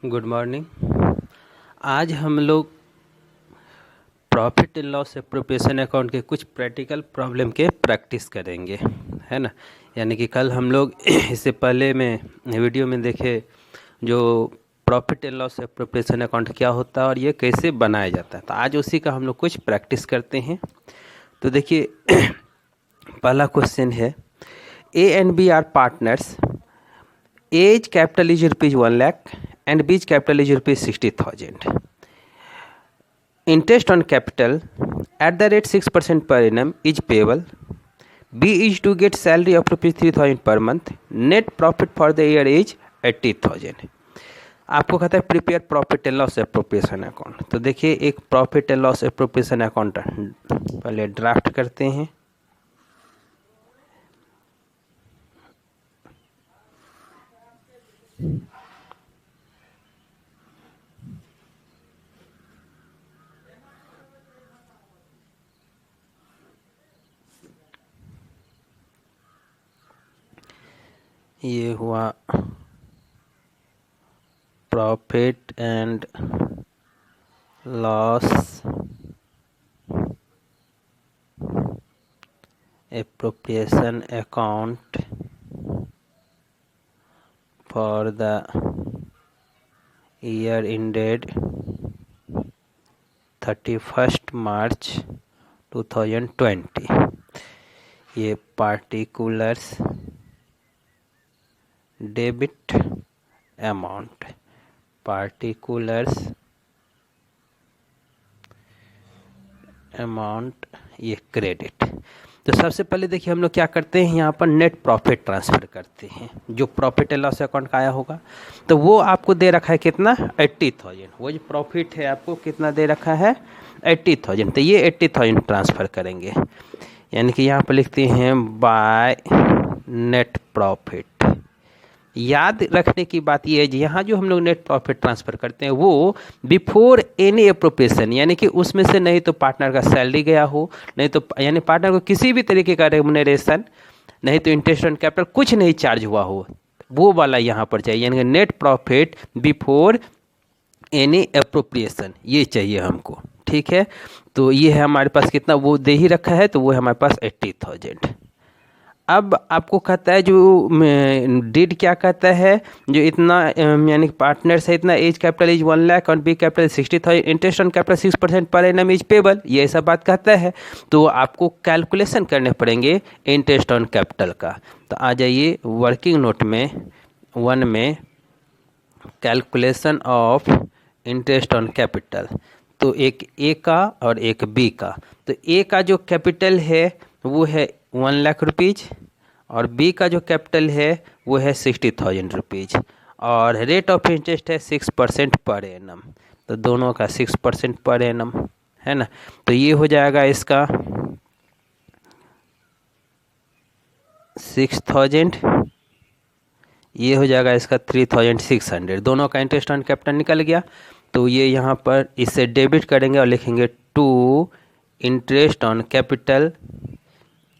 Good morning. आज हम लोग profit and loss appropriation account के कुछ प्रैक्टिकल प्रॉब्लम के प्रैक्टिस करेंगे, है ना। यानी कि कल हम लोग इससे पहले में वीडियो में देखे जो profit and loss appropriation account क्या होता है और ये कैसे बनाया जाता है, तो आज उसी का हम लोग कुछ प्रैक्टिस करते हैं। तो देखिए पहला क्वेश्चन है, A and B are partners, A's capital is rupees 1 lakh and B's capital is rupees 60,000. Interest on capital at the rate 6% per annum is payable. B is to get salary of rupees 3,000 per month. Net profit for the year is 80,000. आपको कहता है prepare profit and loss appropriation account. तो देखिए एक profit and loss appropriation account पहले draft करते हैं। ये हुआ profit and loss appropriation account for the year ended 31st March 2020। ये particulars debit amount, particulars amount ये क्रेडिट। तो सबसे पहले देखिए हम लोग क्या करते हैं, यहाँ पर नेट प्रॉफिट ट्रांसफ़र करते हैं। जो प्रॉफिट एंड लॉस अकाउंट का आया होगा तो वो आपको दे रखा है कितना, 80,000। वो जो प्रॉफिट है आपको कितना दे रखा है, 80,000। तो ये 80,000 ट्रांसफ़र करेंगे, यानी कि यहाँ पर लिखते हैं बाय नेट प्रॉफिट। याद रखने की बात यह है जी, यहाँ जो हम लोग नेट प्रॉफिट ट्रांसफ़र करते हैं वो बिफोर एनी एप्रोप्रिएशन, यानी कि उसमें से नहीं तो पार्टनर का सैलरी गया हो, नहीं तो यानी पार्टनर को किसी भी तरीके का रेमुनरेशन, नहीं तो इंटरेस्ट ऑन कैपिटल कुछ नहीं चार्ज हुआ हो, वो वाला यहाँ पर चाहिए। यानी कि net profit before any appropriation ये चाहिए हमको, ठीक है। तो ये है हमारे पास कितना, वो दे ही रखा है, तो वो है हमारे पास 80,000। अब आपको कहता है जो डिड क्या कहता है, जो इतना यानी पार्टनर्स है इतना, एज कैपिटल इज 1 लाख और B capital 60,000, interest on capital 6% per annum is payable, ये ऐसा बात कहता है। तो आपको कैलकुलेशन करने पड़ेंगे इंटरेस्ट ऑन कैपिटल का। तो आ जाइए वर्किंग नोट में 1 में calculation of interest on capital. तो एक ए का और एक बी का। तो ए का जो कैपिटल है वो है 1 लाख रुपीज़ और बी का जो कैपिटल है वो है 60,000 रुपीज़ और रेट ऑफ इंटरेस्ट है 6% पर एनम। तो दोनों का 6% पर एनम है ना। तो ये हो जाएगा इसका 6,000, ये हो जाएगा इसका 3,600। दोनों का इंटरेस्ट ऑन कैपिटल निकल गया। तो ये यहाँ पर इससे डेबिट करेंगे और लिखेंगे to interest on capital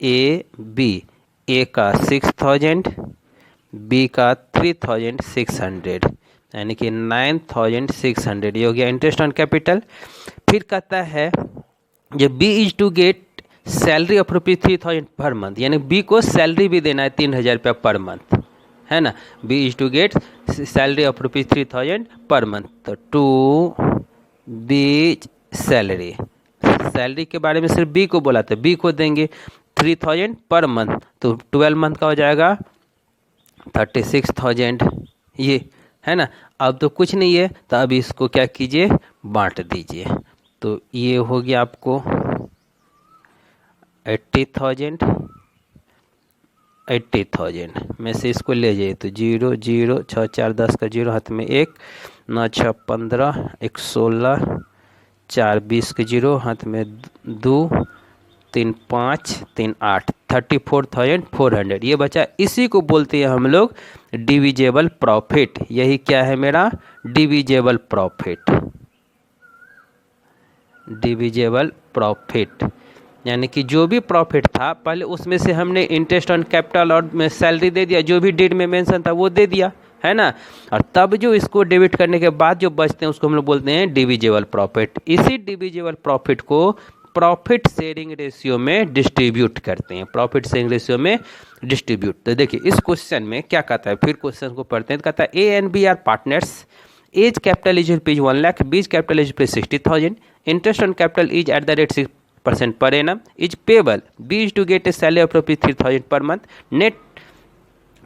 A B. A का 6,000, बी का 3,600, यानी कि 9,600। ये हो गया इंटरेस्ट ऑन कैपिटल। फिर कहता है जो B is to get salary of rupees 3,000 per month, यानी बी को सैलरी भी देना है 3,000 रुपया पर मंथ, है ना। B is to get salary of rupees 3,000 per month. तो टू बी सैलरी, सैलरी के बारे में सिर्फ बी को बोला था, बी को देंगे 3,000 पर मंथ। तो 12 मंथ का हो जाएगा 36,000, ये है ना। अब तो कुछ नहीं है, तो अब इसको क्या कीजिए, बांट दीजिए। तो ये हो गया आपको 80,000 में से इसको ले जाइए तो 0 0 6 4 10 का 0 हाथ में 1, 9 6 15, 1 16, 4 20 के 0 हाथ में 2, 3 5 3 8, 34,400 ये बचा। इसी को बोलते हैं हम लोग डिविजेबल प्रॉफिट। यही क्या है मेरा, डिविजेबल प्रॉफिट। डिविजेबल प्रॉफिट यानी कि जो भी प्रॉफिट था पहले उसमें से हमने इंटरेस्ट ऑन कैपिटल और सैलरी दे दिया, जो भी डेट में मेंशन था वो दे दिया, है ना। और तब जो इसको डेबिट करने के बाद जो बचते हैं उसको हम लोग बोलते हैं डिविजिबल प्रॉफिट। इसी डिविजिबल प्रॉफिट को प्रॉफिट शेयरिंग रेशियो में डिस्ट्रीब्यूट करते हैं, प्रॉफिट शेयरिंग रेशियो में डिस्ट्रीब्यूट। तो देखिए इस क्वेश्चन में क्या कहता है, फिर क्वेश्चन को पढ़ते हैं। तो कहता है A and B are partners, A's capital is rupees 1 lakh, B's capital is rupees 60,000, interest on capital is at the rate 6% per annum, is payable, B is to get a salary of rupees 3,000 per month, net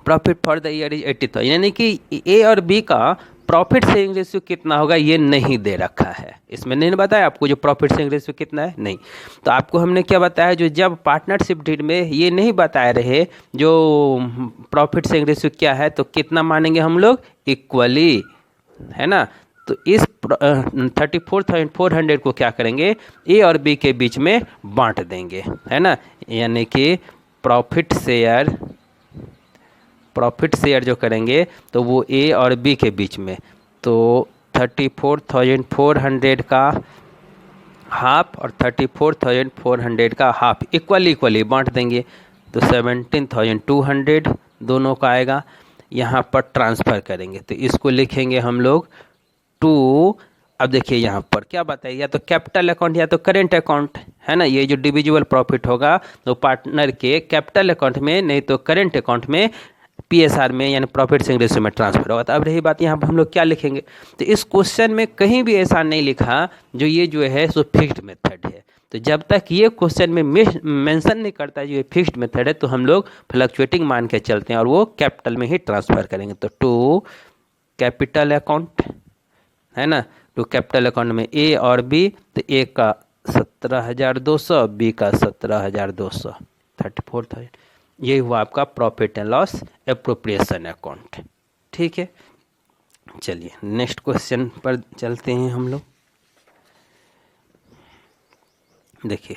profit for the year is 80,000। यानी कि ए और B का profit sharing ratio कितना होगा ये नहीं दे रखा है, इसमें नहीं बताया आपको जो प्रॉफिट शेयरिंग रेशियो कितना है, नहीं। तो आपको हमने क्या बताया, जो जब पार्टनरशिप डीड में ये नहीं बताए रहे जो प्रॉफिट शेयरिंग रेशियो क्या है, तो कितना मानेंगे हम लोग, इक्वली, है ना। तो इस 34,400 को क्या करेंगे, ए और बी के बीच में बांट देंगे, है ना। यानी कि प्रॉफिट शेयर जो करेंगे तो वो ए और बी के बीच में, तो 34,400 का हाफ और 34,400 का हाफ इक्वली बांट देंगे, तो 17,200 दोनों का आएगा। यहाँ पर ट्रांसफ़र करेंगे तो इसको लिखेंगे हम लोग टू, अब देखिए यहाँ पर क्या बताइए, या तो कैपिटल अकाउंट या तो करेंट अकाउंट, है ना। ये जो डिविजिबल प्रॉफिट होगा तो पार्टनर के कैपिटल अकाउंट में, नहीं तो करेंट अकाउंट में, पीएसआर में, यानी प्रॉफिट शेयरिंग रेशियो में ट्रांसफर होगा। तो अब रही बात यहाँ पर हम लोग क्या लिखेंगे, तो इस क्वेश्चन में कहीं भी ऐसा नहीं लिखा जो ये जो है सो फिक्स्ड मेथड है। तो जब तक ये क्वेश्चन में मेंशन नहीं करता है जो ये फिक्स्ड मेथड है, तो हम लोग फ्लक्चुएटिंग मान के चलते हैं और वो कैपिटल में ही ट्रांसफ़र करेंगे। तो टू कैपिटल अकाउंट, है ना, टू कैपिटल अकाउंट में ए और बी, तो ए का 17,200, बी का 17,200, 34,000। ये हुआ आपका profit and loss appropriation account, ठीक है। चलिए नेक्स्ट क्वेश्चन पर चलते हैं हम लोग। देखिए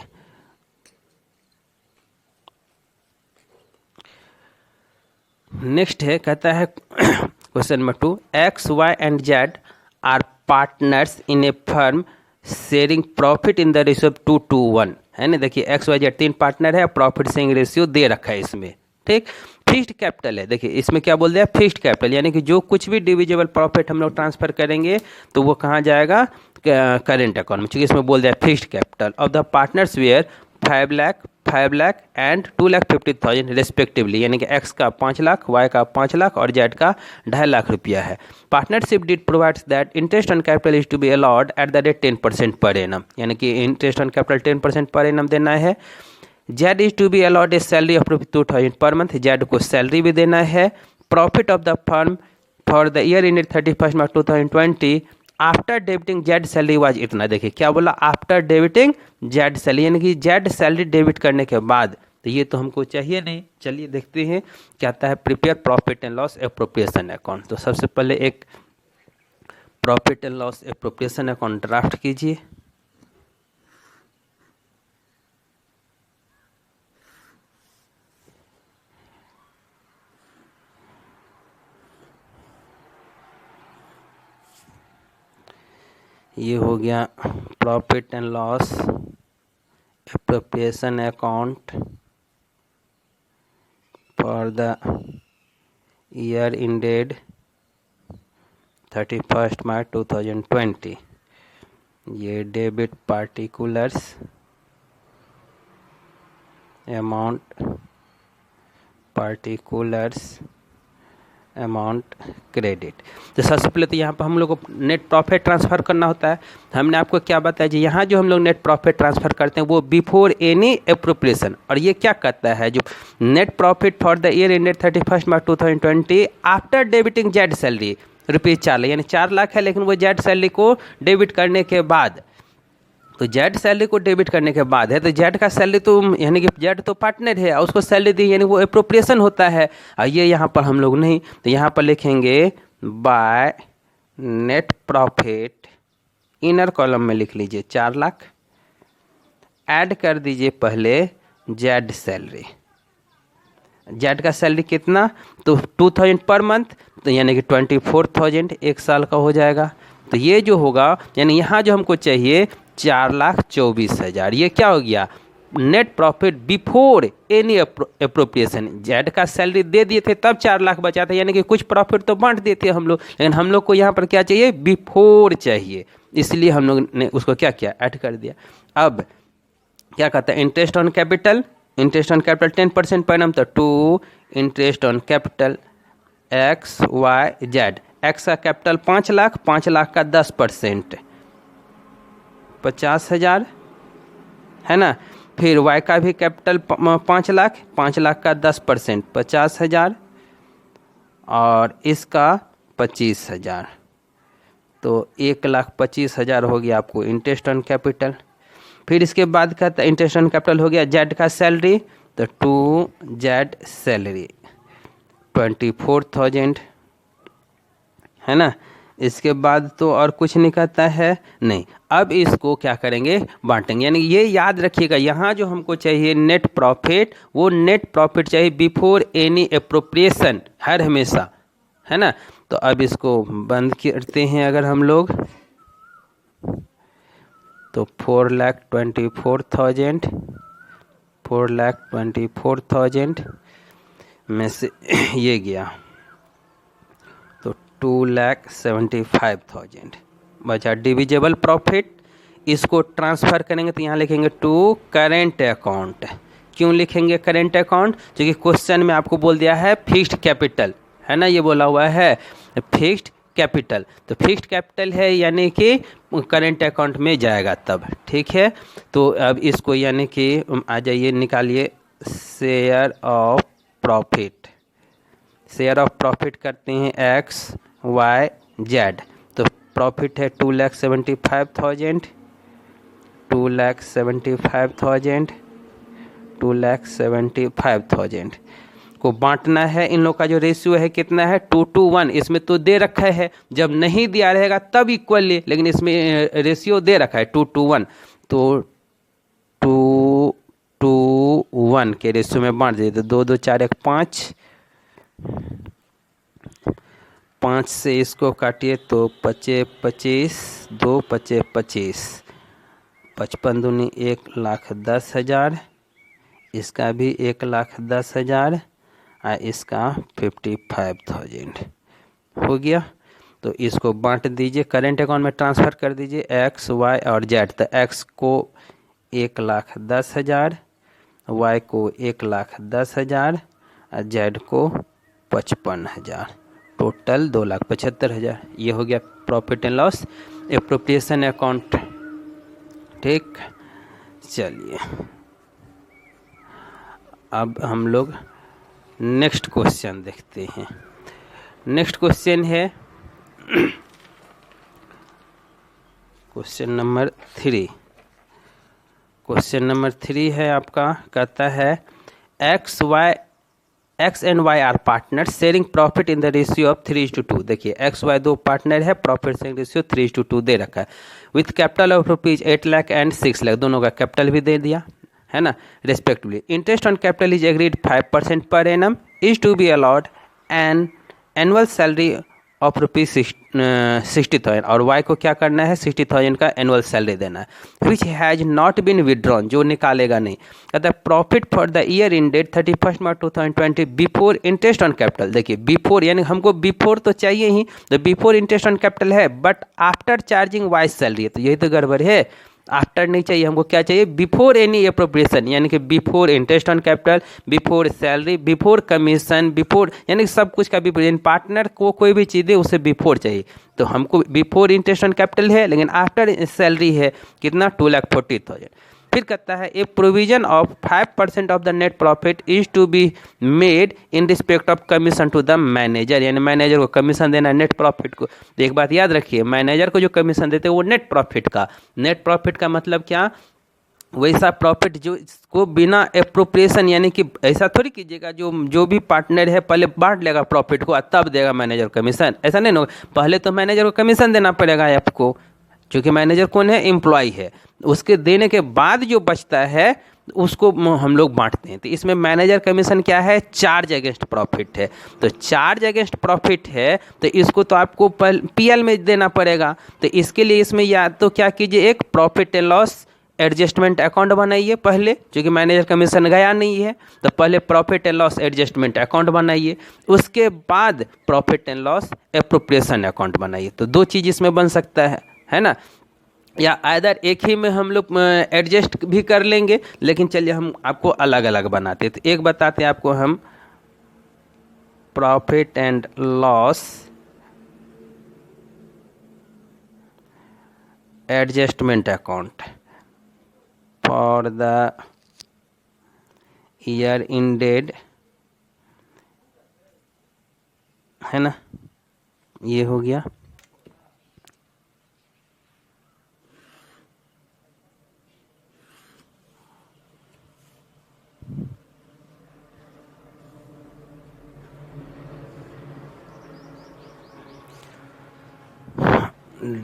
नेक्स्ट है, कहता है question number 2, X Y and Z are partners in a firm sharing profit in the ratio 2:1, है ना। देखिए एक्स वाई जेड 3 पार्टनर है, प्रॉफिट शेयरिंग रेशियो दे रखा है इसमें, ठीक। फिक्स्ड कैपिटल है, देखिए इसमें क्या बोल दिया, फिक्स्ड कैपिटल, यानी कि जो कुछ भी डिविजिबल प्रॉफिट हम लोग ट्रांसफर करेंगे तो वो कहाँ जाएगा, करेंट अकाउंट में, क्योंकि इसमें बोल दिया fixed capital of the partners were 5 lakh and 2,50,000 respectively, यानी कि एक्स का 5 लाख, वाई का 5 लाख और जेड का 2.5 लाख रुपया है। Partnership deed provides that interest on capital is to be allowed at the rate 10% per annum, यानी कि interest on capital 10% per annum देना है। Z is to be allowed a salary of ₹2,000 per month, Z को salary भी देना है। Profit of the firm for the year ended 31 March 2020 after debiting Z salary was इतना। देखिए क्या बोला, आफ्टर डेबिटिंग जेड सैलरी, यानी कि जेड सैलरी डेबिट करने के बाद, तो ये तो हमको चाहिए नहीं। चलिए देखते हैं क्या आता है, prepare profit and loss appropriation account. तो सबसे पहले एक profit and loss appropriation account draft कीजिए। ये हो गया profit and loss appropriation account for the year ended 31 March 2020। ये डेबिट पार्टिकुलर्स अमाउंट क्रेडिट। तो सबसे पहले तो यहाँ पर हम लोग को नेट प्रॉफिट ट्रांसफ़र करना होता है। हमने आपको क्या बताया जी, यहाँ जो हम लोग नेट प्रॉफिट ट्रांसफ़र करते हैं वो बिफोर एनी एप्रोप्रिएशन, और ये क्या कहता है, जो net profit for the year ended 31 March 2020 after debiting Z salary ₹4 lakh, यानी 4 लाख है, लेकिन वो जेड सैलरी को डेबिट करने के बाद, तो जेड सैलरी को डेबिट करने के बाद है, तो जेड का सैलरी तो, यानी कि जेड तो पार्टनर है, उसको सैलरी दी, यानी वो एप्रोप्रिएशन होता है। और ये यहाँ पर हम लोग नहीं, तो यहाँ पर लिखेंगे by net profit, inner column में लिख लीजिए 4 लाख, ऐड कर दीजिए पहले जेड सैलरी। जेड का सैलरी कितना, तो 2,000 पर मंथ, तो यानी कि 24,000 एक साल का हो जाएगा। तो ये जो होगा, यानी यहाँ जो हमको चाहिए 4,24,000, ये क्या हो गया, net profit before any appropriation. Z का सैलरी दे दिए थे तब 4 लाख बचा था, यानी कि कुछ प्रॉफिट तो बांट देते हम लोग, लेकिन हम लोग को यहाँ पर क्या चाहिए, बिफोर चाहिए, इसलिए हम लोग ने उसको क्या किया, ऐड कर दिया। अब क्या कहता है, interest on capital, interest on capital 10% per annum, तो 2 interest on capital X Y Z. X का कैपिटल 5 लाख, 5 लाख का 10% 50,000 है ना। फिर वाई का भी कैपिटल 5 लाख, 5 लाख का 10% 50,000 और इसका 25,000, तो 1,25,000 हो गया आपको इंटरेस्ट ऑन कैपिटल। फिर इसके बाद का इंटरेस्ट ऑन कैपिटल हो गया जेड का सैलरी, तो 2 जेड सैलरी 24,000 है ना। इसके बाद तो और कुछ नहीं कहता है नहीं। अब इसको क्या करेंगे, बांटेंगे, यानी ये याद रखिएगा, यहाँ जो हमको चाहिए नेट प्रॉफिट, वो नेट प्रॉफिट चाहिए बिफोर एनी अप्रोप्रिएशन हर हमेशा, है ना। तो अब इसको बंद करते हैं अगर हम लोग, तो 4,24,000 में से ये गया तो 2,75,000 बचा डिविजिबल प्रॉफिट। इसको ट्रांसफ़र करेंगे तो यहाँ लिखेंगे टू करेंट अकाउंट। क्यों लिखेंगे करेंट अकाउंट, क्योंकि क्वेश्चन में आपको बोल दिया है फिक्स्ड कैपिटल, है ना, ये बोला हुआ है फिक्स्ड कैपिटल, तो फिक्स्ड कैपिटल है यानी कि करेंट अकाउंट में जाएगा तब, ठीक है। तो अब इसको यानी कि आ जाइए, निकालिए share of profit. Share of profit करते हैं एक्स वाई जेड, तो प्रॉफिट है 2,75,000, 2,75,000 को बांटना है। इन लोग का जो रेशियो है कितना है, 2:1। इसमें तो दे रखा है, जब नहीं दिया रहेगा तब इक्वली, लेकिन इसमें रेशियो दे रखा है 2:1, तो 2:1 के रेशियो में बांट दिए, तो 2 2 4 1 5, 5 से इसको काटिए तो 25 25, 2 25 25, 55 दूनी 1,10,000, इसका भी 1,10,000 और इसका 55,000 हो गया। तो इसको बांट दीजिए, करेंट अकाउंट में ट्रांसफ़र कर दीजिए एक्स वाई और जेड। तो एक्स को 1,10,000, वाई को 1,10,000 और जेड को 55,000, टोटल 2,75,000। ये हो गया profit and loss appropriation account, ठीक। चलिए अब हम लोग नेक्स्ट क्वेश्चन देखते हैं। नेक्स्ट क्वेश्चन है क्वेश्चन नंबर 3। क्वेश्चन नंबर 3 है आपका, कहता है X and Y are partner sharing profit in the ratio of 3:2। देखिए एक्स वाई 2 पार्टनर है, प्रॉफिट शेयरिंग रेशियो 3:2 दे रखा है, with capital of rupees 8 lakh and 6 lakh, दोनों का कैपिटल भी दे दिया है ना, respectively. Interest on capital is agreed 5% per annum is to be allowed an annual salary of rupees 60,000, और वाई को क्या करना है, 60,000 का एनुअल सैलरी देना है, which has not been withdrawn, जो निकालेगा नहीं। कहता है profit for the year ended 31 March 2020 before interest on capital. देखिए बिफोर यानी हमको बिफोर तो चाहिए ही, तो बिफोर इंटरेस्ट ऑन कैपिटल है, but after charging Y salary है, तो यही तो गड़बड़ है, आफ्टर नहीं चाहिए हमको, क्या चाहिए, बिफोर एनी अप्रोप्रिएशन, यानी कि before interest on capital, before salary, before commission, before यानी कि सब कुछ का बिफोर, पार्टनर को कोई भी चीज़ है उसे बिफोर चाहिए। तो हमको बिफोर इंटरेस्ट ऑन कैपिटल है, लेकिन आफ्टर सैलरी है कितना, 2,40,000। फिर कहता है a provision of 5% of the net profit is to be made in respect of commission to the manager, यानी मैनेजर को कमीशन देना नेट प्रॉफिट को। तो एक बात याद रखिए, मैनेजर को जो कमीशन देते हैं वो नेट प्रॉफिट का मतलब क्या, वैसा प्रॉफिट जो इसको बिना अप्रोप्रिएशन, यानी कि ऐसा थोड़ी कीजिएगा जो भी पार्टनर है पहले बांट लेगा प्रॉफिट को तब देगा मैनेजर कमीशन, ऐसा नहीं होगा। पहले तो मैनेजर को कमीशन देना पड़ेगा आपको, क्योंकि मैनेजर कौन है, एम्प्लॉय है, उसके देने के बाद जो बचता है उसको हम लोग बांटते हैं। तो इसमें मैनेजर कमीशन क्या है, चार्ज अगेंस्ट प्रॉफिट है, तो चार्ज अगेंस्ट प्रॉफिट है, तो इसको तो आपको पीएल में देना पड़ेगा। तो इसके लिए इसमें या तो क्या कीजिए, एक profit and loss adjustment account बनाइए पहले, क्योंकि मैनेजर कमीशन गया नहीं है, तो पहले profit and loss adjustment account बनाइए, उसके बाद profit and loss appropriation account बनाइए। तो दो चीज़ इसमें बन सकता है ना, या आइदर एक ही में हम लोग एडजस्ट भी कर लेंगे, लेकिन चलिए हम आपको अलग अलग बनाते हैं। तो एक बताते हैं आपको हम profit and loss adjustment account for the year ended, है ना, ये हो गया।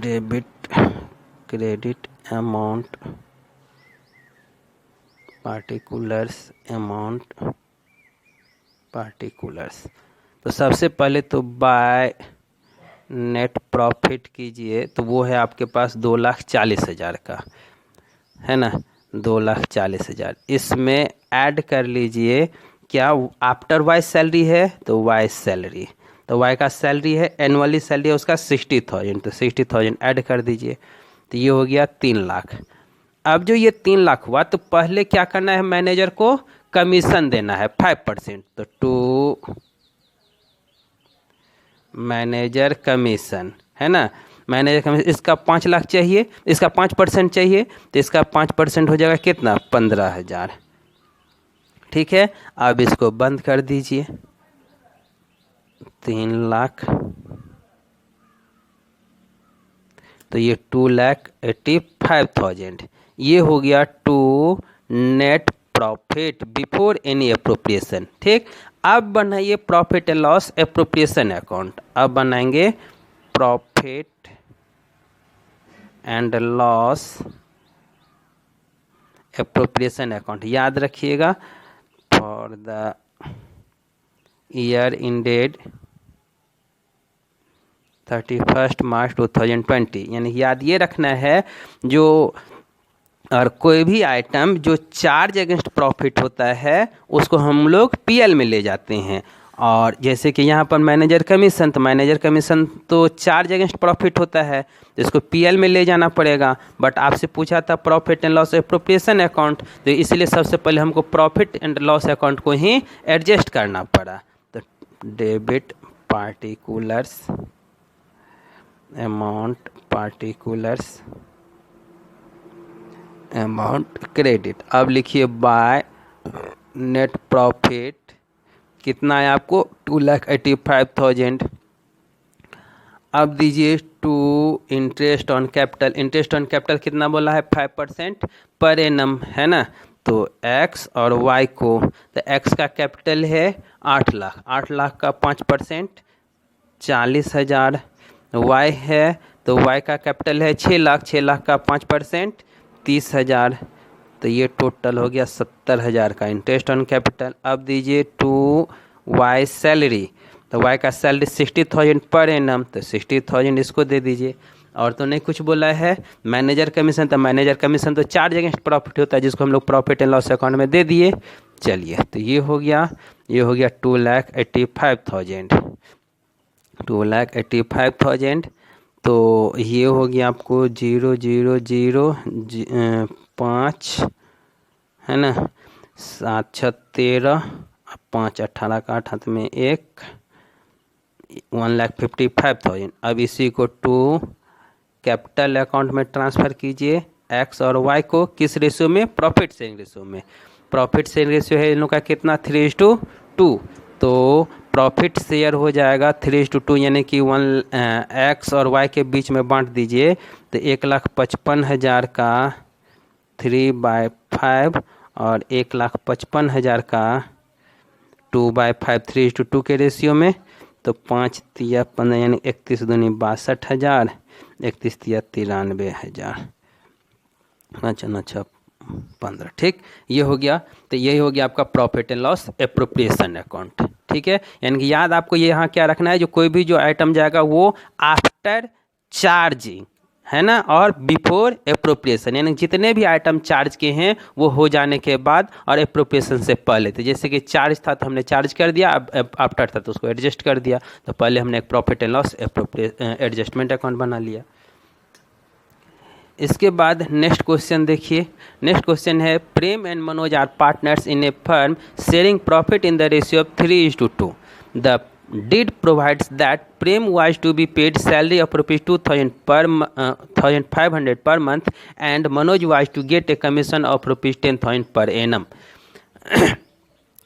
Debit credit amount particulars amount particulars. तो सबसे पहले तो बाय नेट प्रॉफिट कीजिए, तो वो है आपके पास 2,40,000 का, है ना, 2,40,000। इसमें ऐड कर लीजिए क्या, आफ्टर वाई सैलरी है तो वाई सैलरी, तो वाई का सैलरी है, एनुअली सैलरी है उसका 60,000, तो 60,000 ऐड कर दीजिए, तो ये हो गया 3,00,000। अब जो ये 3,00,000 हुआ, तो पहले क्या करना है, मैनेजर को कमीशन देना है 5%, तो टू मैनेजर कमीशन, है ना, मैनेजर कमीशन, इसका 5,00,000 चाहिए, इसका 5% चाहिए, तो इसका 5% हो जाएगा कितना, 15,000। ठीक है, अब इसको बंद कर दीजिए, 3,00,000, तो ये 2,85,000, ये हो गया to net profit before any appropriation. ठीक, अब बनाइए profit and loss appropriation account. अब बनाएंगे profit and loss appropriation account, याद रखिएगा, for the year ended 31 March 2020, यानी याद ये रखना है, जो और कोई भी आइटम जो चार्ज अगेंस्ट प्रॉफिट होता है उसको हम लोग पीएल में ले जाते हैं। और जैसे कि यहाँ पर मैनेजर कमीशन, तो मैनेजर कमीशन तो चार्ज अगेंस्ट प्रॉफिट होता है, तो इसको पीएल में ले जाना पड़ेगा। बट आपसे पूछा था profit and loss appropriation account, तो इसलिए सबसे पहले हमको प्रॉफिट एंड लॉस अकाउंट को ही एडजस्ट करना पड़ा। तो debit particulars amount particulars amount credit. अब लिखिए बाय नेट प्रॉफिट कितना है आपको, 2,85,000। अब दीजिए to interest on capital, interest on capital कितना बोला है, 5% पर एनम, है ना, तो एक्स और वाई को, तो एक्स का कैपिटल है 8,00,000, 8,00,000 का 5% 40,000, वाई है तो वाई का कैपिटल है 6,00,000, 6,00,000 का 5% 30,000, तो ये टोटल हो गया 70,000 का इंटरेस्ट ऑन कैपिटल। अब दीजिए टू वाई सैलरी, तो वाई का सैलरी 60,000 पर एनम, तो 60,000 इसको दे दीजिए। और तो नहीं कुछ बोला है। मैनेजर कमीशन, तो मैनेजर कमीशन तो चार्ज अगेंस्ट प्रॉफिट होता है, जिसको हम लोग प्रॉफिट एंड लॉस अकाउंट में दे दिए। चलिए, तो ये हो गया 2,85,000, 2,85,000। तो ये हो गया आपको 0,0,0,5, है ना, 7 6 13, 5 18 का 8 हाथ में 1, 1,55,000। अब इसी को टू कैपिटल अकाउंट में ट्रांसफ़र कीजिए। एक्स और वाई को किस रेशियो में, प्रॉफिट शेयरिंग रेशियो में। प्रॉफिट शेयरिंग रेशियो है इन लोग का कितना, 3:2, तो प्रॉफिट शेयर हो जाएगा 3:2, यानी कि 1 एक्स और वाई के बीच में बांट दीजिए। तो 1,55,000 का 3/5 और 1,55,000 का 2/5, 3:2 के रेशियो में। तो 5 तिया 15, यानी 31 दूनी 62,000, 31 तिया 93,000, 15। ठीक, ये हो गया। तो यही हो गया आपका profit and loss appropriation account. ठीक है, यानी कि याद आपको ये यहाँ क्या रखना है, जो कोई भी जो आइटम जाएगा वो आफ्टर चार्जिंग, है ना, और बिफोर एप्रोप्रिएशन, यानी जितने भी आइटम चार्ज के हैं वो हो जाने के बाद और एप्रोप्रिएशन से पहले थे। जैसे कि चार्ज था तो हमने चार्ज कर दिया, अब आफ्टर था तो उसको एडजस्ट कर दिया, तो पहले हमने एक profit and loss adjustment account बना लिया। इसके बाद नेक्स्ट क्वेश्चन देखिए। नेक्स्ट क्वेश्चन है Prem and Manoj are partners in a firm sharing profit in the ratio of 3:2। The deed provides that Prem was to be paid salary of rupees 2,500 per month and Manoj was to get a commission of rupees 10,000 per annum.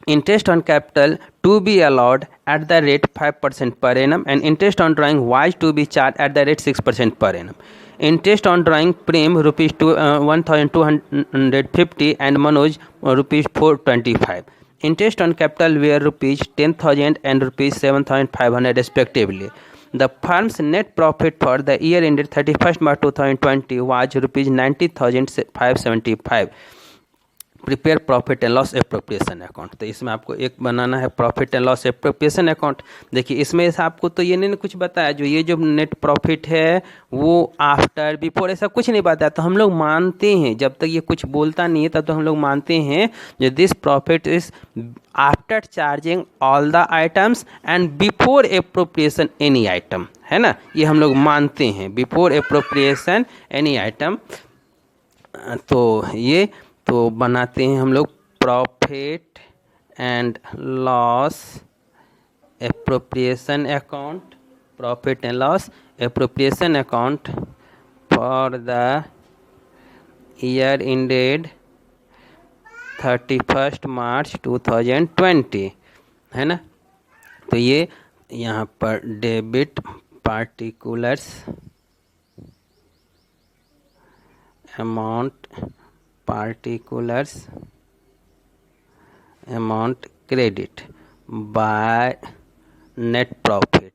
Interest on capital to be allowed at the rate 5% per annum and interest on drawing was to be charged at the rate 6% per annum. Interest on drawing Prem rupees 1,250 and Manoj rupees 425. Interest on capital were rupees 10,000 and rupees 7,500 respectively. The firm's net profit for the year ended 31st March 2020 was rupees 90,575. Prepare profit and loss appropriation account. तो इसमें आपको एक बनाना है profit and loss appropriation account. देखिए इसमें आपको तो ये नहीं कुछ बताया, जो ये जो नेट प्रॉफिट है वो आफ्टर बिफोर ऐसा कुछ नहीं बताया। तो हम लोग मानते हैं, जब तक ये कुछ बोलता नहीं है तब तो हम लोग मानते हैं जो this profit is after charging all the items and before appropriation any item, है ना, ये हम लोग मानते हैं बिफोर एप्रोप्रिएशन एनी आइटम। तो ये तो बनाते हैं हम लोग profit and loss appropriation account, profit and loss appropriation account for the year ended 31st मार्च 2020, है ना। तो ये यहाँ पर debit particulars amount credit by net profit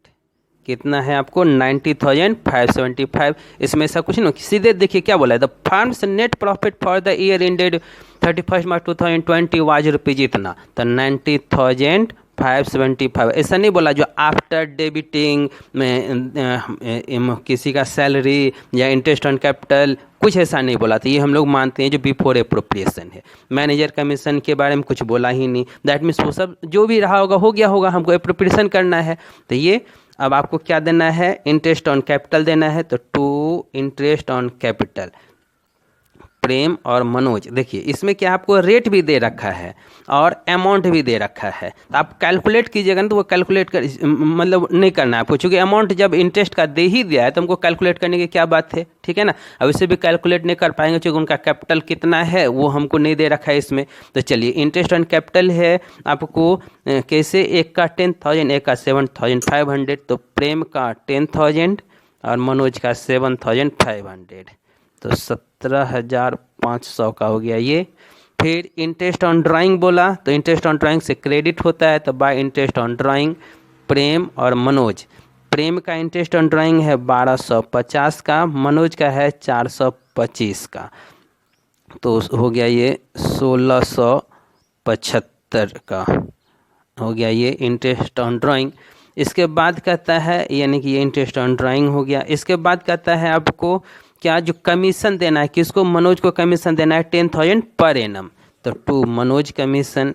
कितना है आपको 90,575। इसमें ऐसा कुछ नहीं, सीधे देखिए क्या बोला है, the firms net profit for the year ended 31st March 2020 was rupees इतना, तो 90,575। ऐसा नहीं बोला जो आफ्टर डेबिटिंग में किसी का सैलरी या इंटरेस्ट ऑन कैपिटल, कुछ ऐसा नहीं बोला। तो ये हम लोग मानते हैं जो बिफोर एप्रोप्रिएशन है। मैनेजर कमीशन के बारे में कुछ बोला ही नहीं, दैट मीन्स वो सब जो भी रहा होगा हो गया होगा, हमको एप्रोप्रिएशन करना है। तो ये अब आपको क्या देना है, इंटरेस्ट ऑन कैपिटल देना है। तो टू इंटरेस्ट ऑन कैपिटल प्रेम और मनोज, देखिए इसमें क्या आपको रेट भी दे रखा है और अमाउंट भी दे रखा है। तो आप कैलकुलेट कीजिएगा ना, तो वो कैलकुलेट कर मतलब नहीं करना है आपको, चूँकि अमाउंट जब इंटरेस्ट का दे ही दिया है तो हमको कैलकुलेट करने की क्या बात है, ठीक है ना। अब इसे भी कैलकुलेट नहीं कर पाएंगे क्योंकि उनका कैपिटल कितना है वो हमको नहीं दे रखा है इसमें। तो चलिए इंटरेस्ट ऑन कैपिटल है आपको कैसे, एक का 10,000, एक का 7,500। तो प्रेम का 10,000 और मनोज का 7,500, तो 17,500 का हो गया ये। फिर इंटरेस्ट ऑन ड्राइंग बोला, तो इंटरेस्ट ऑन ड्राइंग से क्रेडिट होता है, तो बाय इंटरेस्ट ऑन ड्राइंग प्रेम और मनोज। प्रेम का इंटरेस्ट ऑन ड्राइंग है 1,250 का, मनोज का है 425 का, तो हो गया ये 1,675 का हो गया ये इंटरेस्ट ऑन ड्राइंग। इसके बाद कहता है, यानी कि ये इंटरेस्ट ऑन ड्राइंग हो गया। इसके बाद कहता है आपको क्या जो कमीशन देना है, किसको, मनोज को कमीशन देना है 10,000 पर एनम। तो टू मनोज कमीशन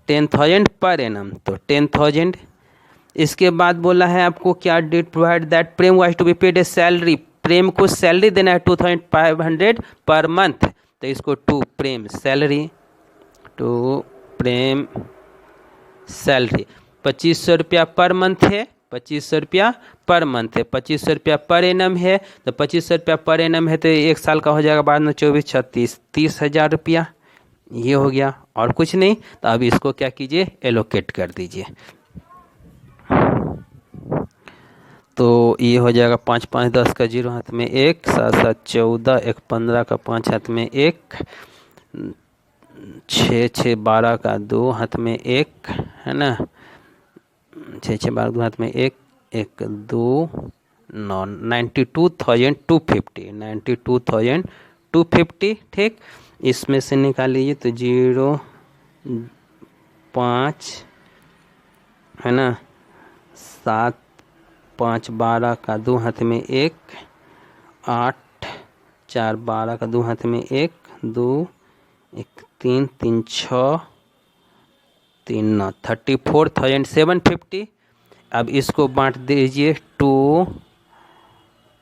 10,000 पर एनम, तो 10,000। इसके बाद बोला है आपको क्या, deed provide that Prem was to be paid a salary, Prem को सैलरी देना है 2,500 पर मंथ। तो इसको to Prem salary, to Prem salary 2,500 रुपया पर मंथ है, 2,500 रुपया पर मंथ है, 2,500 रुपया पर एनम है। तो 2,500 रुपया पर एनम है तो एक साल का हो जाएगा बाद में 24, 36, 30,000 रुपया ये हो गया, और कुछ नहीं। तो अब इसको क्या कीजिए, एलोकेट कर दीजिए। तो ये हो जाएगा 5, 5, 10 का 0 हाथ में 1, 7, 7, 14, 1, 15 का 5 हाथ में 1, 6, 6, 12 का 2 हाथ में 1, है ना, 6, 6, 12 2 हाथ में 1, 1, 2, 9, 92,250, 92,250, ठीक। इसमें से निकाल लीजिए तो 0, 5, है ना, 7 5 12 का 2 हाथ में 1, 8 4 12 का 2 हाथ में 1 2 1 3 3 6 3 9 34,750। अब इसको बांट दीजिए टू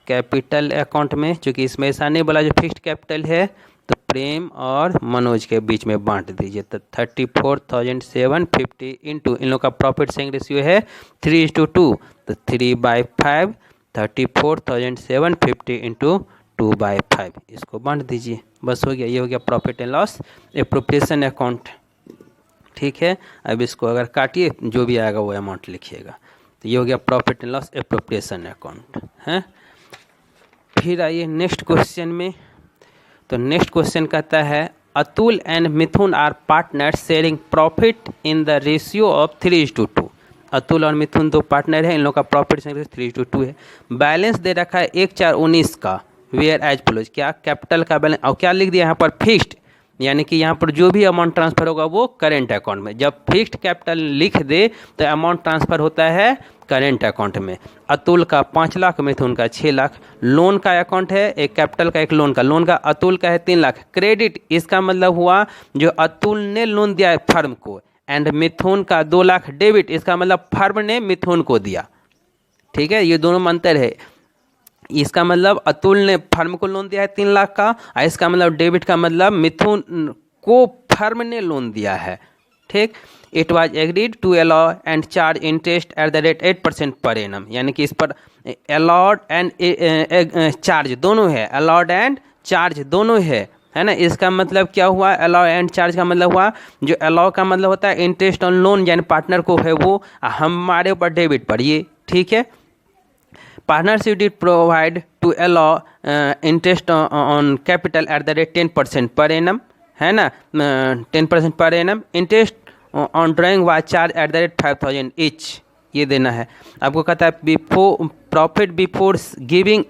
कैपिटल अकाउंट में, चूँकि इसमें ऐसा नहीं बोला जो फिक्स्ड कैपिटल है, तो प्रेम और मनोज के बीच में बांट दीजिए। तो 34,750 इंटू इन लोग का प्रॉफिट शेयरिंग रेशियो है 3:2, तो 3/5 34,750 इंटू 2/5 इसको बांट दीजिए। बस हो गया, ये हो गया profit and loss appropriation account. ठीक है, अब इसको अगर काटिए जो भी आएगा वो अमाउंट लिखिएगा। तो ये हो गया profit and loss appropriation account है। फिर आइए नेक्स्ट क्वेश्चन में। तो नेक्स्ट क्वेश्चन कहता है Atul and Mithun are partner sharing profit in the ratio of 3:2। Atul और मिथुन दो पार्टनर हैं, इन लोग का प्रॉफिट शेयरिंग 3:2 है। बैलेंस दे रखा है 1/4/19 का, वेयर एज फ्लोज, क्या कैपिटल का बैलेंस, और क्या लिख दिया यहाँ पर फिक्स्ड, यानी कि यहाँ पर जो भी अमाउंट ट्रांसफर होगा वो करेंट अकाउंट में। जब फिक्स्ड कैपिटल लिख दे तो अमाउंट ट्रांसफर होता है करेंट अकाउंट में। अतुल का 5 लाख, मिथुन का 6 लाख। लोन का अकाउंट है, एक कैपिटल का एक लोन का। लोन का अतुल का है 3 लाख। क्रेडिट, इसका मतलब हुआ जो अतुल ने लोन दिया है फर्म को, एंड मिथुन का 2 लाख डेबिट, इसका मतलब फर्म ने मिथुन को दिया। ठीक है, ये दोनों में अंतर है। इसका मतलब अतुल ने फर्म को लोन दिया है 3 लाख का, और इसका मतलब डेबिट का मतलब मिथुन को फर्म ने लोन दिया है। ठीक, it was agreed to allow and charge interest at the rate 8% per annum, यानी कि इस पर अलाउड एंड चार्ज दोनों है, अलाउड एंड चार्ज दोनों है ना। इसका मतलब क्या हुआ, अलाउ एंड चार्ज का मतलब हुआ, जो अलाउ का मतलब होता है इंटरेस्ट ऑन लोन, यानी पार्टनर को है वो, हमारे ऊपर डेबिट पर ये। ठीक है, partnership did provide to allow interest on capital at the rate 10% per annum, है ना, 10% per annum। Interest on drawing was charge at the rate 5,000 each, ये देना है आपको। कहता है before profit before giving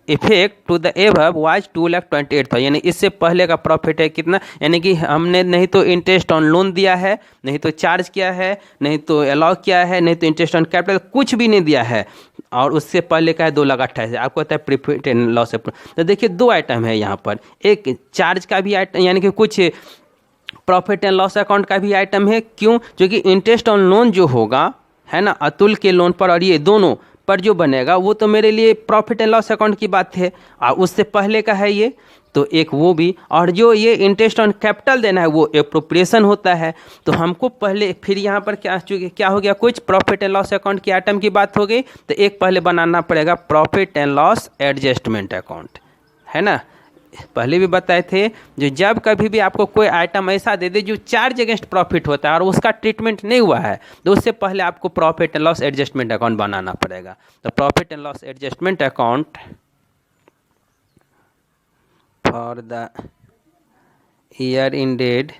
effect to the above was 2,28,000, यानी इससे पहले का प्रॉफिट है कितना, यानी कि हमने नहीं तो इंटरेस्ट ऑन लोन दिया है, नहीं तो चार्ज किया है, नहीं तो अलाउ किया है, नहीं तो इंटरेस्ट ऑन कैपिटल कुछ भी नहीं दिया है, और उससे पहले का है 2,28,000। आपको कहता है प्रॉफिट एंड लॉस। तो देखिए 2 आइटम है यहाँ पर, एक चार्ज का भी आइटम, यानी कि कुछ प्रॉफिट एंड लॉस अकाउंट का भी आइटम है। क्यों, क्योंकि इंटरेस्ट ऑन लोन जो होगा है ना अतुल के लोन पर, और ये दोनों पर जो बनेगा वो तो मेरे लिए प्रॉफिट एंड लॉस अकाउंट की बात है, और उससे पहले का है ये, तो एक वो भी, और जो ये इंटरेस्ट ऑन कैपिटल देना है वो एप्रोप्रिएशन होता है। तो हमको पहले फिर यहाँ पर क्या हो गया, कुछ प्रॉफिट एंड लॉस अकाउंट की आइटम की बात हो गई, तो एक पहले बनाना पड़ेगा profit and loss adjustment account, है ना। पहले भी बताए थे, जो जब कभी भी आपको कोई आइटम ऐसा दे दे जो चार्ज अगेंस्ट प्रॉफिट होता है और उसका ट्रीटमेंट नहीं हुआ है, तो उससे पहले आपको profit and loss adjustment account बनाना पड़ेगा। तो profit and loss adjustment account for the year ended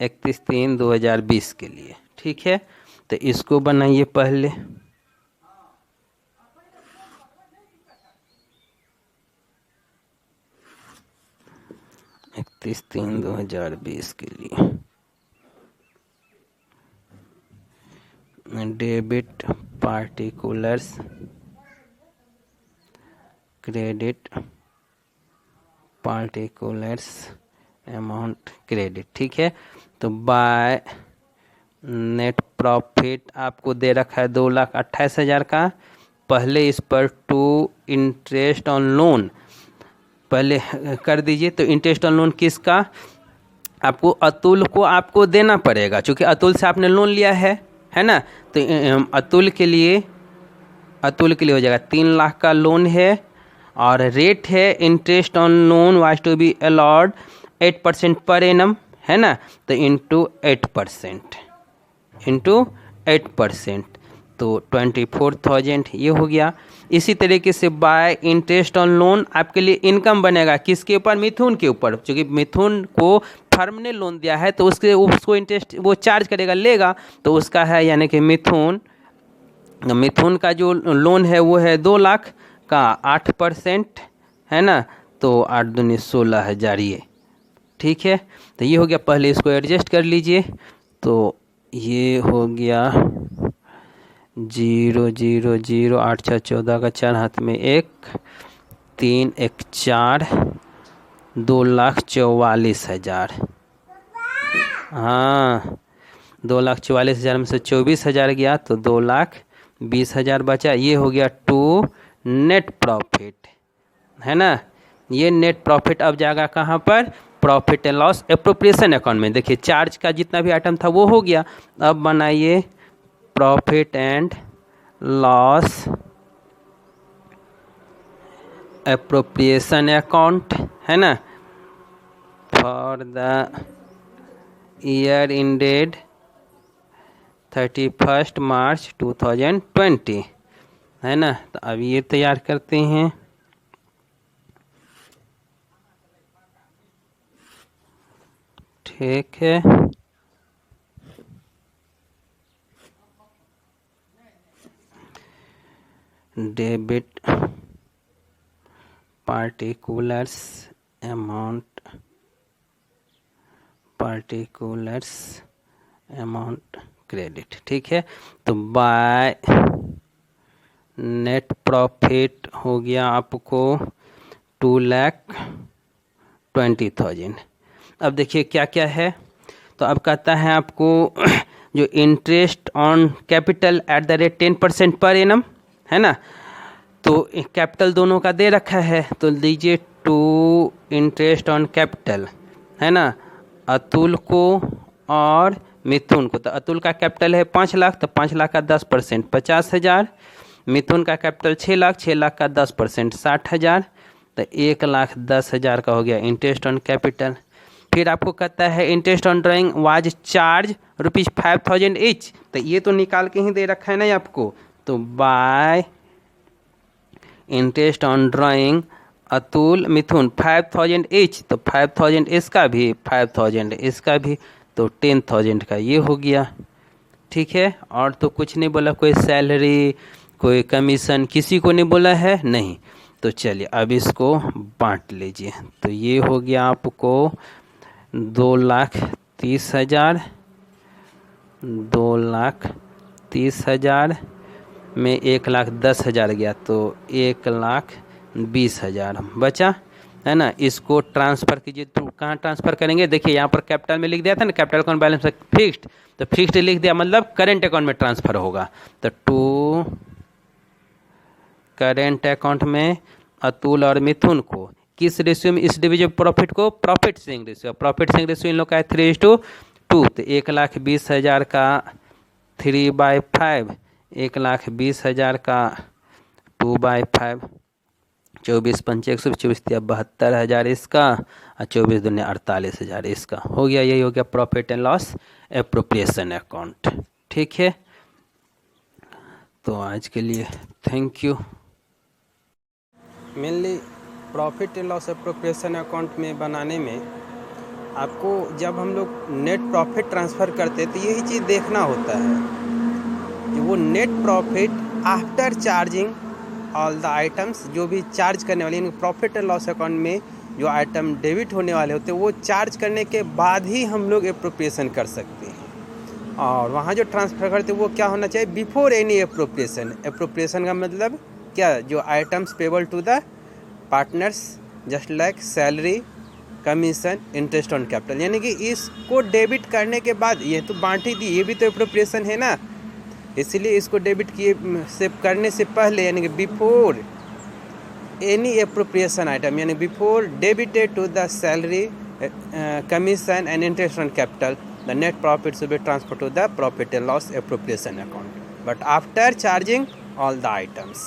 31/3/2020 के लिए। ठीक है, तो इसको बनाइए पहले। इकतीस 3/2020 के लिए debit particulars, credit particulars amount credit. ठीक है, तो बाय नेट प्रॉफिट आपको दे रखा है 2,28,000 का। पहले इस पर टू इंटरेस्ट ऑन लोन पहले कर दीजिए। तो इंटरेस्ट ऑन लोन किसका, आपको अतुल को आपको देना पड़ेगा, क्योंकि अतुल से आपने लोन लिया है ना। तो अतुल के लिए हो जाएगा 3 लाख का लोन है, और रेट है interest on loan was to be allowed 8% per annum, है ना। तो इंटू 8%, तो 24,000 ये हो गया। इसी तरीके से बाय इंटरेस्ट ऑन लोन आपके लिए इनकम बनेगा किसके ऊपर, मिथुन के ऊपर, क्योंकि मिथुन को फर्म ने लोन दिया है, तो उसको इंटरेस्ट वो चार्ज करेगा, लेगा, तो उसका है, यानी कि मिथुन का जो लोन है वो है 2 लाख का 8%, है ना। तो 8 दूनी 16,000 ये। ठीक है, तो ये हो गया। पहले इसको एडजस्ट कर लीजिए। तो ये हो गया 0 0 0 8 6 14 का 4 हाथ में 1 3 1 4 2,44,000। हाँ 2,44,000 में से 24,000 गया तो 2,20,000 बचा। ये हो गया टू नेट प्रॉफिट, है ना। ये नेट प्रॉफिट अब जाएगा कहाँ पर, profit and loss appropriation account में। देखिए चार्ज का जितना भी आइटम था वो हो गया। अब बनाइए profit and loss appropriation account, है ना, for the year ended 31 March 2020, है ना। तो अब ये तैयार करते हैं। ठीक है, डेबिट पार्टिकुलर्स अमाउंट क्रेडिट। ठीक है, तो बाय नेट प्रॉफिट हो गया आपको 2,20,000। अब देखिए क्या क्या है। तो अब कहता है आपको जो interest on capital eight the rate 10% per annum, है ना। तो कैपिटल दोनों का दे रखा है, तो लीजिए टू इंटरेस्ट ऑन कैपिटल, है ना, अतुल को और मिथुन को। तो अतुल का कैपिटल है 5 लाख, तो 5 लाख का 10% 50,000। मिथुन का कैपिटल 6 लाख, 6 लाख का 10% 60,000। तो 1,10,000 का हो गया इंटरेस्ट ऑन कैपिटल। फिर आपको कहता है interest on drawing was charge ₹5,000 each. तो ये तो निकाल के ही दे रखा है ना आपको। तो bye interest on drawing Atul Mithun 5,000 each, तो 5,000 इसका भी 5,000 इसका भी, तो 10,000 का ये हो गया। ठीक है, और तो कुछ नहीं बोला, कोई सैलरी कोई कमीशन किसी को नहीं बोला है, नहीं। तो चलिए अब इसको बांट लीजिए। तो ये हो गया आपको 2,30,000, 2,30,000 में 1,10,000 गया, तो 1,20,000 बचा, है ना। इसको ट्रांसफ़र कीजिए। तो कहाँ ट्रांसफ़र करेंगे, देखिए यहाँ पर कैपिटल में लिख दिया था ना, कैपिटल अकाउंट बैलेंस फिक्स्ड, तो फिक्स्ड लिख दिया मतलब करेंट अकाउंट में ट्रांसफ़र होगा। तो टू करेंट अकाउंट में अतुल और मिथुन को किस रेशियो में, इस डिविजन प्रॉफिट को profit sharing ratio, profit sharing ratio in लोग का है 3:2। तो 1,20,000 का 3/5, 1,20,000 का 2/5, 24 पंचे 124, 72,000 इसका, और 24 दूनी 48,000 इसका हो गया। यही हो गया profit and loss appropriation account. ठीक है, तो आज के लिए thank you. Mainly profit and loss appropriation account में बनाने में आपको जब हम लोग नेट प्रॉफिट ट्रांसफ़र करते हैं तो यही चीज़ देखना होता है कि वो net profit after charging all the items, जो भी चार्ज करने वाले, यानी प्रॉफिट एंड लॉस अकाउंट में जो आइटम डेबिट होने वाले होते हैं वो चार्ज करने के बाद ही हम लोग एप्रोप्रिएशन कर सकते हैं। और वहाँ जो ट्रांसफ़र करते हैं वो क्या होना चाहिए, बिफोर एनी एप्रोप्रिएशन। एप्रोप्रिएशन का मतलब क्या, जो items payable to the partners just like salary, commission, interest on capital, यानी कि इसको डेबिट करने के बाद, ये तो बांटी दी, ये भी तो एप्रोप्रिएशन है ना, इसीलिए इसको डेबिट किए से करने से पहले, यानी कि बिफोर एनी एप्रोप्रिएशन आइटम, यानी before debited to the salary, commission and interest on capital, the net profit should be transfer to the profit and loss appropriation account, but after charging all the items.